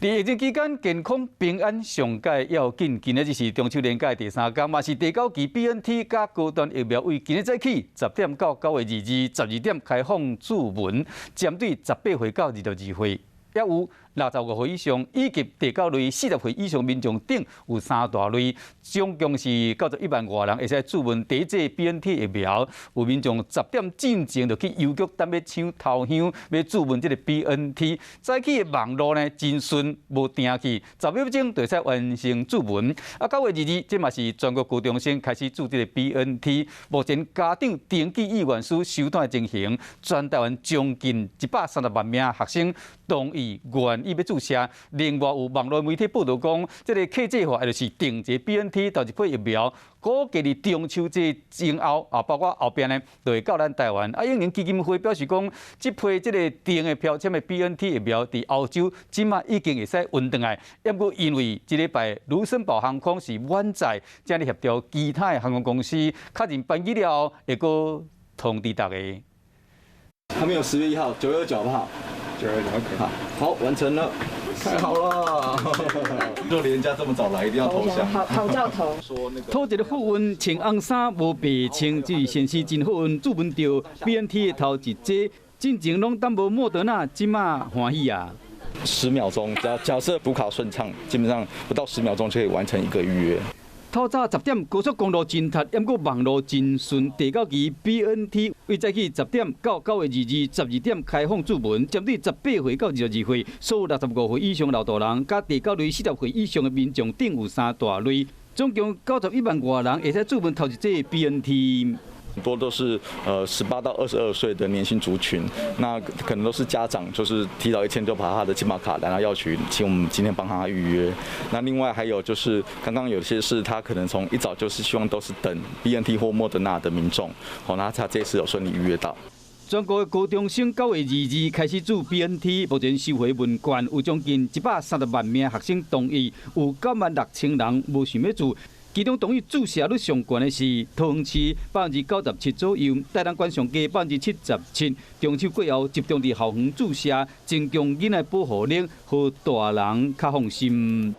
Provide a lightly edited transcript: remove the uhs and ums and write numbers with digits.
在疫情期间，健康平安上界要紧。今日就是中秋连假第3天，嘛是第9期 BNT 加高端疫苗为今日早起10点到9月22点开放注文，针对18岁到22岁，也有65岁以上以及第9类40岁以上民众等有3大类，总共是91万外人会使注文第一剂 BNT 疫苗。有民众10点进前就去邮局等要抢头香，要注文这个 BNT。早起的网络呢真顺，无停去，10秒钟就使完成注文。9月22，这嘛是全国高中生开始注这个 BNT。目前家长登记意愿书收单进行，全台湾将近130万名学生同意愿意要注射。另外有网络媒体报道讲，这个客制化也就是定一个 BNT 到一批疫苗，估计伫中秋节前后包括后边呢，就会到咱台湾。永年基金会表示讲，这批这个订的标签的 BNT 疫苗伫欧洲，即马已经会使运转来。不过因为这礼拜卢森堡航空是远载，正咧协调其他的航空公司，确认班机了后，会个通知大家。还没有10月1号，9月9号。9月9号，好，完成了，太好了！若连假这么早来，一定要投降。好兆头。土一个副运穿红衫无白穿，这先是真好运，注文到 BNT 的头一剂，进前拢等无莫德纳，即马欢喜啊！10秒钟，只要假设补考顺畅，基本上不到10秒钟就可以完成一个预约。透早10点，高速公路真塞，不过网络真顺。第9期 BNT 为早起10点到9月22点开放注文，针对18岁到22岁，所有65岁以上老大人，甲第9类40岁以上的民众等有3大类，总共91万外人会使注文头一剂 BNT。很多都是18到22岁的年轻族群，那可能都是家长就是提早1天就把他的健保卡然后要取，请我们今天帮他预约。那另外还有就是刚刚有些是他可能从一早就是希望都是等 BNT 或莫德纳的民众，那他这次有顺利预约到。全国的高中生9月22开始注 BNT， 目前收回问卷有将近130万名学生同意，有9万6千人无想要注。其中同意注射率上悬的是桃园市97%左右，台南县上低77%。中秋过后集中伫校园注射，增强囡仔保护力，让大人较放心。